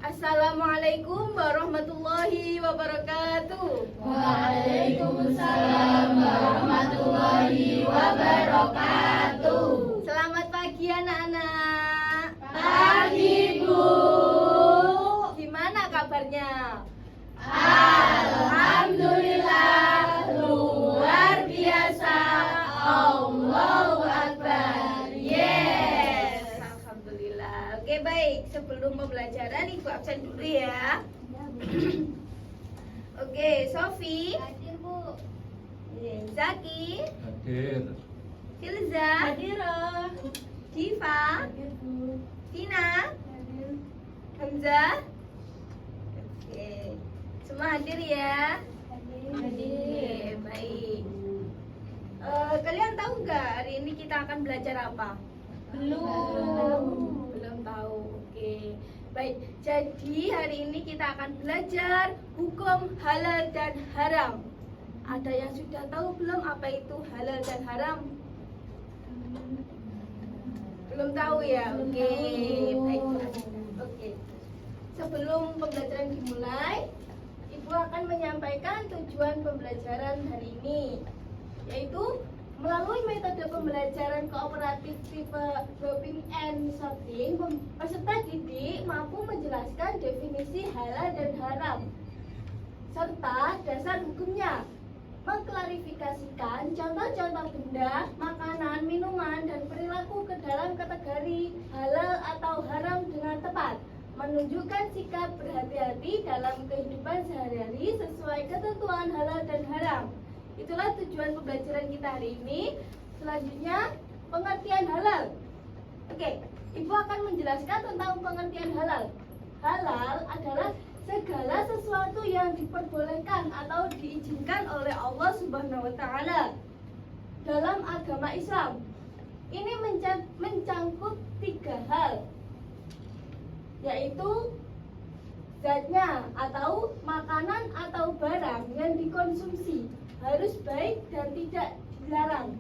Assalamualaikum warahmatullahi wabarakatuh. Waalaikumsalam warahmatullahi wabarakatuh. Selamat pagi anak-anak. Pagi, Bu. Gimana kabarnya? Alhamdulillah, luar biasa. Allahu Akbar. Yes. Alhamdulillah. Oke, baik. Sebelum pembelajaran Ibu absen dulu ya. Oke, Sofi. Hadir, Bu. Zaki. Hadir. Filza. Hadirah. Diva. Hadir, Bu. Tina. Hadir. Hamzah. Oke. Semua hadir ya. Hadir. Oke, baik. Kalian tahu nggak hari ini kita akan belajar apa? Belum tahu. Oke. Baik. Jadi hari ini kita akan belajar hukum halal dan haram. Ada yang sudah tahu belum apa itu halal dan haram? Belum tahu ya? Oke. Baik. Oke. Sebelum pembelajaran dimulai, Ibu akan menyampaikan tujuan pembelajaran hari ini, yaitu melalui metode pembelajaran kooperatif tipe Grouping and Sorting, peserta didik mampu menjelaskan definisi halal dan haram serta dasar hukumnya, mengklarifikasikan contoh-contoh benda, makanan, minuman, dan perilaku ke dalam kategori halal atau haram dengan tepat, menunjukkan sikap berhati-hati dalam kehidupan sehari-hari sesuai ketentuan halal dan haram. Itulah tujuan pembelajaran kita hari ini. Selanjutnya, pengertian halal. Oke, Ibu akan menjelaskan tentang pengertian halal. Halal adalah segala sesuatu yang diperbolehkan atau diizinkan oleh Allah Subhanahu wa taala dalam agama Islam. Ini mencangkup 3 hal, yaitu zatnya atau makanan atau barang yang dikonsumsi harus baik dan tidak dilarang,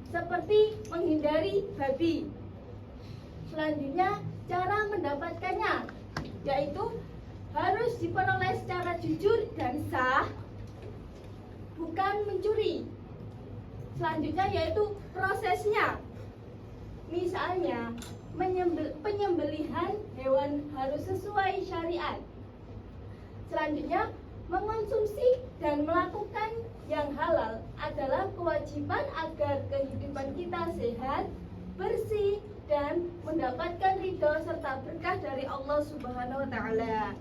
seperti menghindari babi. Selanjutnya, cara mendapatkannya, yaitu harus diperoleh secara jujur dan sah, bukan mencuri. Selanjutnya yaitu prosesnya. Misalnya, penyembelihan hewan harus sesuai syariat. Selanjutnya, mengonsumsi dan melakukan yang halal adalah kewajiban agar kehidupan kita sehat, bersih, dan mendapatkan ridho serta berkah dari Allah Subhanahu wa taala.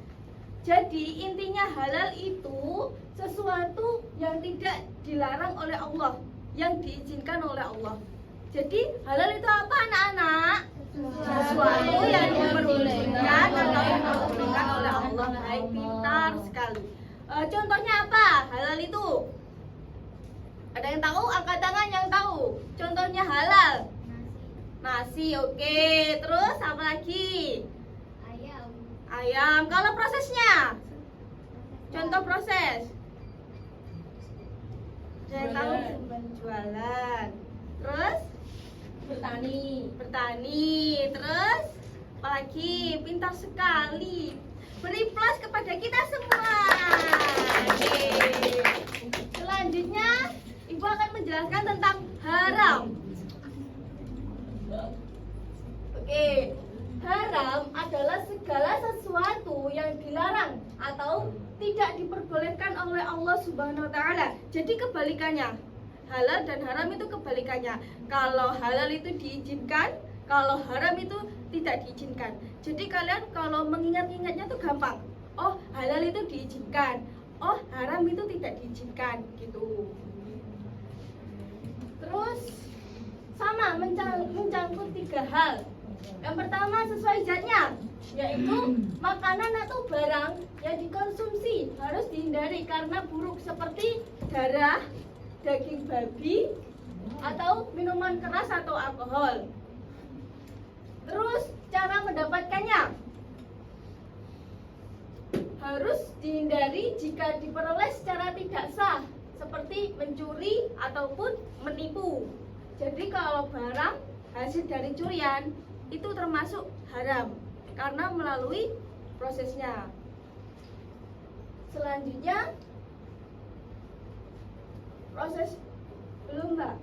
Jadi intinya halal itu sesuatu yang tidak dilarang oleh Allah, yang diizinkan oleh Allah. Jadi halal itu apa anak-anak? Sesuatu yang diperbolehkan atau diperbolehkan oleh Allah. Baik, pintar sekali. Contohnya apa halal itu? Ada yang tahu? Angkat tangan yang tahu. Contohnya halal. Nasi, oke. Terus apa lagi? Ayam. Ayam. Kalau prosesnya? Contoh proses. Saya tahu penjualan. Terus? Bertani. Terus? Apalagi? Pintar sekali. Beri plus kepada kita semua. Oke. Selanjutnya, Ibu akan menjelaskan tentang haram. Oke, haram adalah segala sesuatu yang dilarang atau tidak diperbolehkan oleh Allah Subhanahu wa taala. Jadi kebalikannya. Halal dan haram itu kebalikannya. Kalau halal itu diizinkan, kalau haram itu tidak diizinkan. Jadi kalian kalau mengingat-ingatnya tuh gampang. Oh, halal itu diizinkan. Oh, haram itu tidak diizinkan gitu. Terus sama mencangkut 3 hal. Yang pertama sesuai zatnya, yaitu makanan atau barang yang dikonsumsi harus dihindari karena buruk, seperti darah, daging babi, atau minuman keras atau alkohol. Terus cara mendapatkannya harus dihindari jika diperoleh secara tidak sah, seperti mencuri ataupun menipu. Jadi kalau barang hasil dari curian itu termasuk haram karena melalui prosesnya. Selanjutnya proses belum Mbak.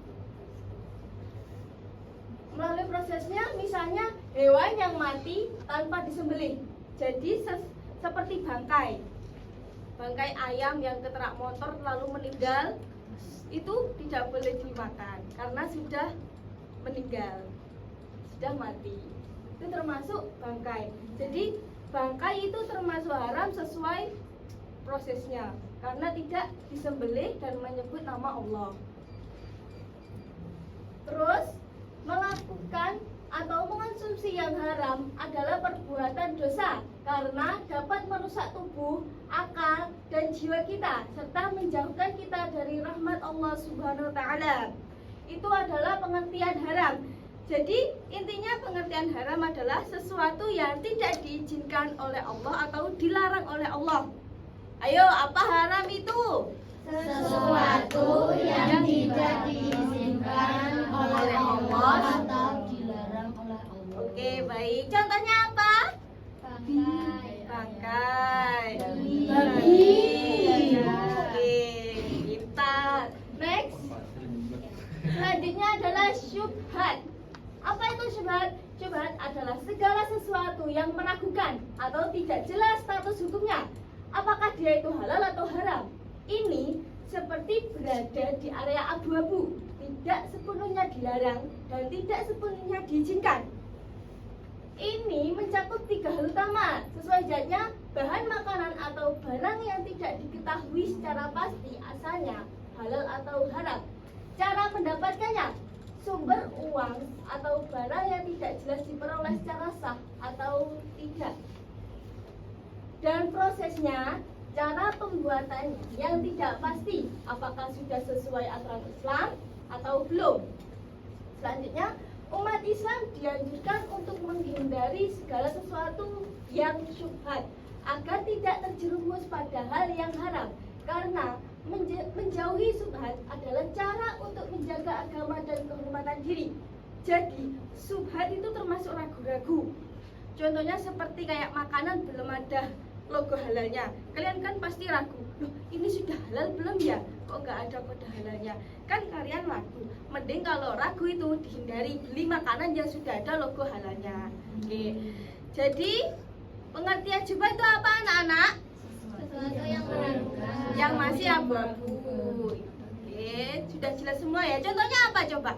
Melalui prosesnya misalnya hewan yang mati tanpa disembelih. Jadi seperti bangkai ayam yang keterak motor lalu meninggal, itu tidak boleh dimakan karena sudah meninggal, sudah mati. Itu termasuk bangkai. Jadi bangkai itu termasuk haram sesuai prosesnya karena tidak disembelih dan menyebut nama Allah. Terus melakukan atau mengonsumsi yang haram adalah perbuatan dosa karena dapat merusak tubuh, akal, dan jiwa kita serta menjauhkan kita dari rahmat Allah Subhanahu wa taala. Itu adalah pengertian haram. Jadi intinya pengertian haram adalah sesuatu yang tidak diizinkan oleh Allah atau dilarang oleh Allah. Ayo, apa haram itu? Sesuatu yang tidak diizinkan oleh Allah atau dilarang oleh Allah. Oke, baik. Contohnya apa? Bangkai. Babi. Oke, pintar. Next. Selanjutnya adalah syubhat. Apa itu syubhat? Syubhat adalah segala sesuatu yang meragukan atau tidak jelas status hukumnya. Apakah dia itu halal atau haram? Ini seperti berada di area abu-abu, tidak sepenuhnya dilarang dan tidak sepenuhnya diizinkan. Ini mencakup 3 hal utama. Sesuai zatnya, bahan makanan atau barang yang tidak diketahui secara pasti asalnya halal atau haram. Cara mendapatkannya, sumber uang atau barang yang tidak jelas diperoleh secara sah atau tidak. Dan prosesnya, cara pembuatannya yang tidak pasti, apakah sudah sesuai aturan Islam atau belum. Selanjutnya, umat Islam dianjurkan untuk menghindari segala sesuatu yang syubhat agar tidak terjerumus pada hal yang haram, karena menjauhi syubhat adalah cara untuk menjaga agama dan kehormatan diri. Jadi syubhat itu termasuk ragu-ragu. Contohnya seperti kayak makanan belum ada logo halalnya, kalian kan pasti ragu, loh ini sudah halal belum ya, kok nggak ada kode halalnya, kan kalian ragu. Mending kalau ragu itu dihindari, beli makanan yang sudah ada logo halalnya. Oke, jadi pengertian syubhat itu apa anak-anak? Sesuatu yang meragukan. Yang masih abu-abu. Oke, sudah jelas semua ya. Contohnya apa coba?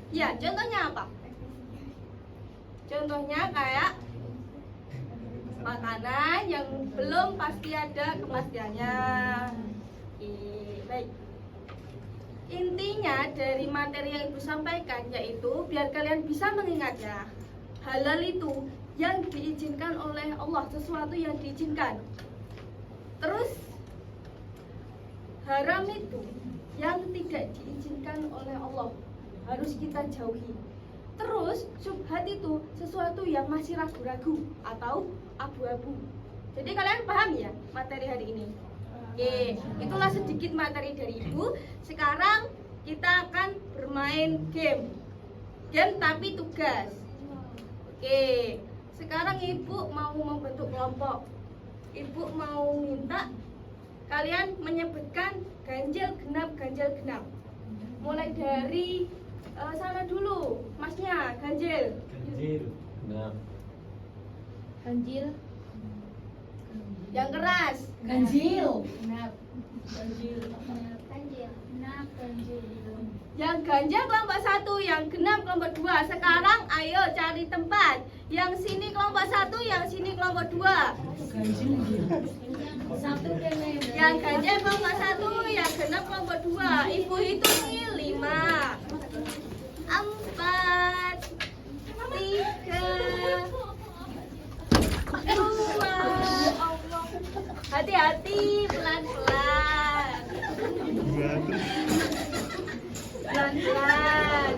Ya, contohnya apa? Contohnya kayak makanan yang belum pasti ada kepastiannya. Oke, baik. Intinya dari materi yang Ibu sampaikan yaitu biar kalian bisa mengingatnya. Halal itu yang diizinkan oleh Allah, sesuatu yang diizinkan. Terus haram itu yang tidak diizinkan oleh Allah, harus kita jauhi. Terus syubhat itu sesuatu yang masih ragu-ragu atau abu-abu. Jadi kalian paham ya materi hari ini? Oke, itulah sedikit materi dari Ibu. Sekarang kita akan bermain game. Game tapi tugas. Oke, sekarang Ibu mau membentuk kelompok. Ibu mau minta kalian menyebutkan ganjil genap. Mulai dari sana dulu, Masnya, ganjil. Genap. Ganjil. Yang keras. Ganjil. Ganjil. Yang ganjil kelompok 1, yang genap kelompok 2. Sekarang ayo cari tempat. Yang sini kelompok 1, yang sini kelompok 2. Yang ganjil kelompok 1, yang genap kelompok 2. Ibu hitungi 5, 4, 3, 2. Hati-hati, pelan-pelan. Pelan-pelan.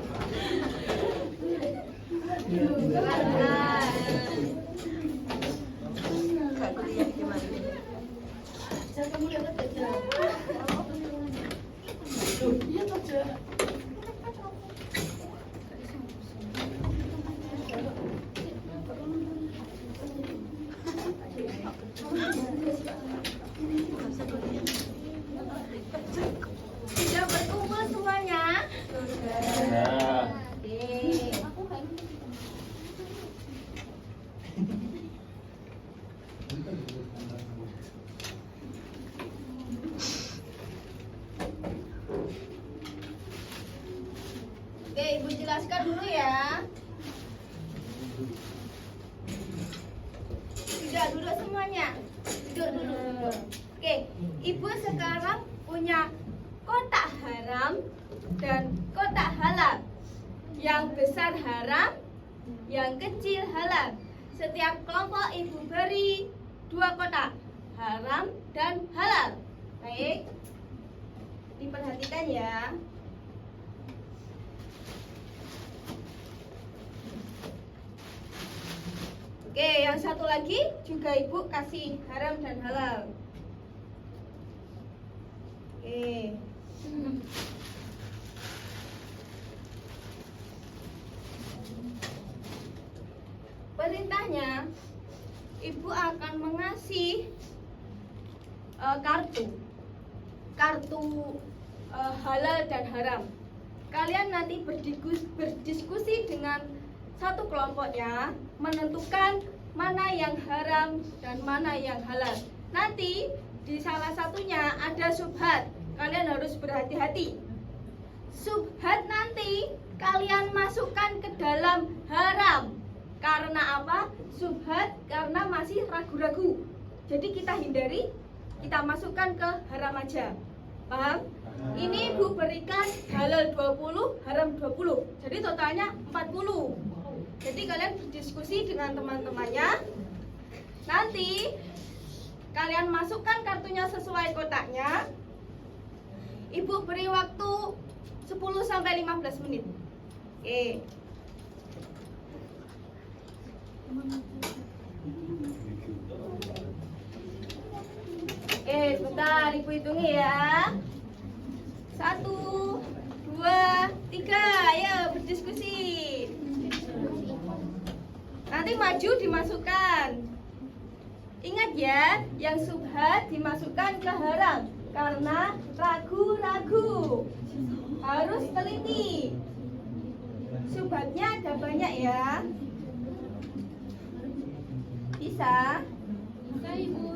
Pelan-pelan. Kak kuliah gimana? perhatikan dulu ya. Sudah duduk semuanya. Duduk dulu. Oke, ibu sekarang punya kotak haram dan kotak halal. Yang besar haram, yang kecil halal. Setiap kelompok ibu beri 2 kotak, haram dan halal. Baik, diperhatikan ya. Oke, yang satu lagi juga ibu kasih haram dan halal. Oke. Perintahnya, ibu akan mengasih kartu halal dan haram. Kalian nanti berdiskusi dengan satu kelompoknya, menentukan mana yang haram dan mana yang halal. Nanti di salah satunya ada subhat. Kalian harus berhati-hati. Subhat nanti kalian masukkan ke dalam haram. Karena apa? Subhat karena masih ragu-ragu. Jadi kita hindari, kita masukkan ke haram aja. Paham? Ini ibu berikan halal 20, haram 20. Jadi totalnya 40. Jadi kalian berdiskusi dengan teman-temannya. Nanti kalian masukkan kartunya sesuai kotaknya. Ibu beri waktu 10 sampai 15 menit. Oke. Sebentar ibu hitungi ya. 1, 2, 3. Ayo berdiskusi. Nanti maju dimasukkan. Ingat ya, yang subhat dimasukkan ke haram karena ragu-ragu. Harus teliti. Subhatnya ada banyak ya. Bisa? Bisa ibu.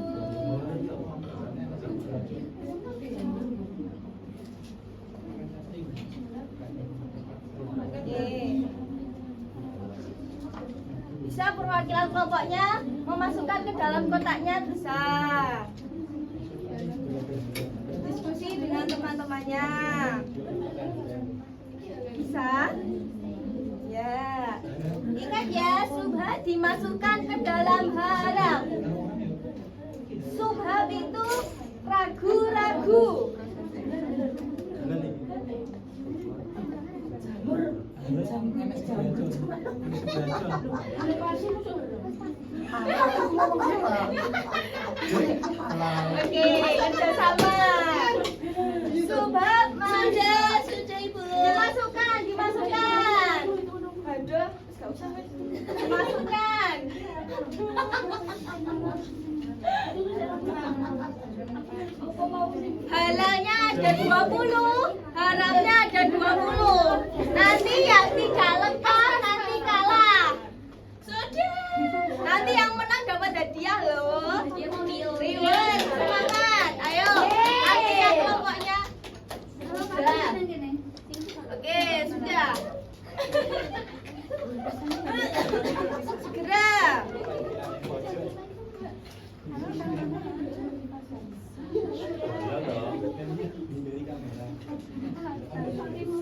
Bisa perwakilan kelompoknya memasukkan ke dalam kotaknya, bisa. Diskusi dengan teman-temannya. Bisa? Ya. Ingat ya, subhat dimasukkan ke dalam haram. Subhat itu ragu-ragu. Oke, kerjasama. Subhat mana? Sudah ibu. Dimasukkan. Aduh, nggak usah. Dimasukkan. Halalnya ada 20, haramnya ada 20. Nanti yang tidak lengkap nanti kalah. Sudah. Nanti yang menang dapat hadiah loh. Reward, semangat. Ayo, nanti yang kelompoknya. Sudah. Oke, sudah. Segera.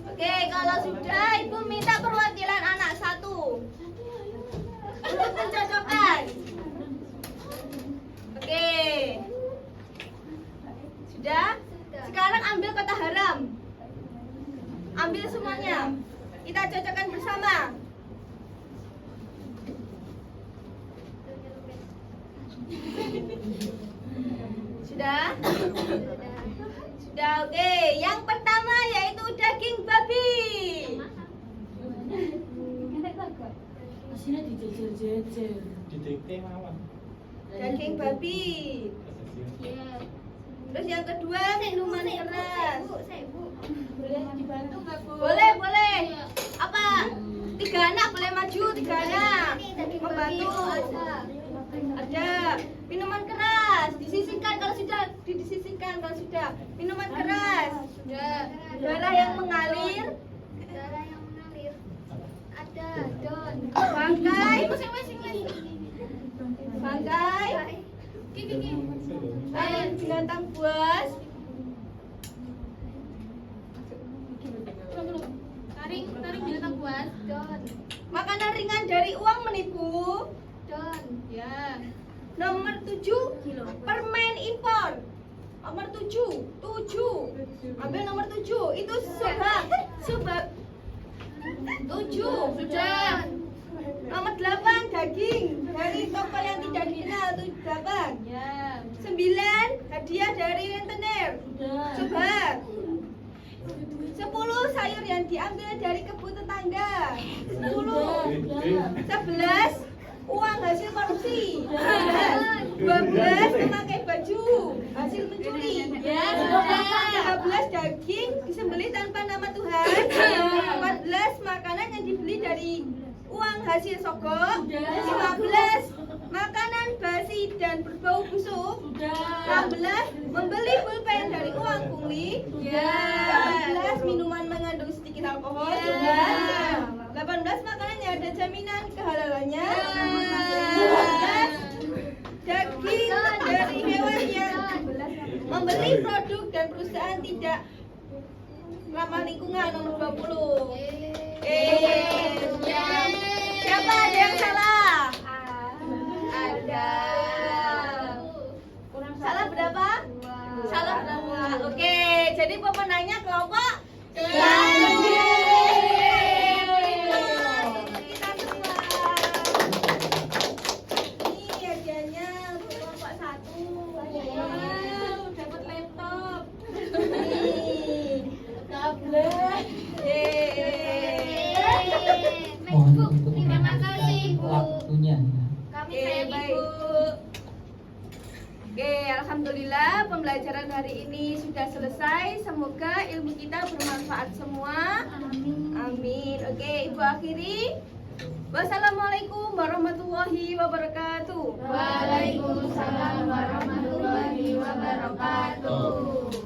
Oke, kalau sudah ibu minta perwakilan anak 1 untuk pencocokan. Oke, sudah. Sekarang ambil kotak haram. Ambil semuanya. Kita cocokkan bersama. Sudah? Sudah, oke. Yang pertama yaitu daging babi. Aslinya dijejer-jejer. Daging babi. Terus yang kedua minuman keras. Boleh dibantu nggak Bu? Boleh. Apa? 3 anak boleh maju, 3 anak. Membantu. Ada minuman keras. Disisihkan kalau sudah, disisihkan kalau sudah. Minuman keras. Darah yang mengalir. Bangkai. Bangkai. Binatang buas. Taring binatang buas. Makanan ringan dari uang menipu. Ya. Nomor 7, permen impor. Nomor 7. Ambil nomor 7. Itu sebab 7. Sudah. Nomor 8, daging dari toko yang tidak dikenal. Itu 8. Ya. 9, hadiah dari rentenir. Coba. 10, sayur yang diambil dari kebun tetangga. 10. 11, uang hasil korupsi. 12, memakai baju hasil mencuri. 13, daging disembelih tanpa nama Tuhan. 14, makanan yang dibeli dari uang hasil sogok. 15, makanan basi dan berbau busuk. 16, membeli pulpen dari uang pungli. 17, minuman mengandung sedikit alkohol. 18, makanan yang ada jaminan kehalalannya. 19, daging dari hewan yang membeli produk dan perusahaan tidak ramah lingkungan. Nomor 20. Siapa ada yang salah? Ada. Salah berapa? Salah berapa? Oke, jadi pemenangnya kelompok kita semua. Ini hadiahnya untuk kelompok 1. Wow, dapat laptop. Nih, tablet. Mohon untuk Terima kasih, Bu. waktunya. Kami Oke, sayang baik. Ibu. Oke, alhamdulillah pembelajaran hari ini sudah selesai. Semoga ilmu kita bermanfaat semua. Amin. Oke, Ibu akhiri. Wassalamualaikum warahmatullahi wabarakatuh. Waalaikumsalam warahmatullahi wabarakatuh.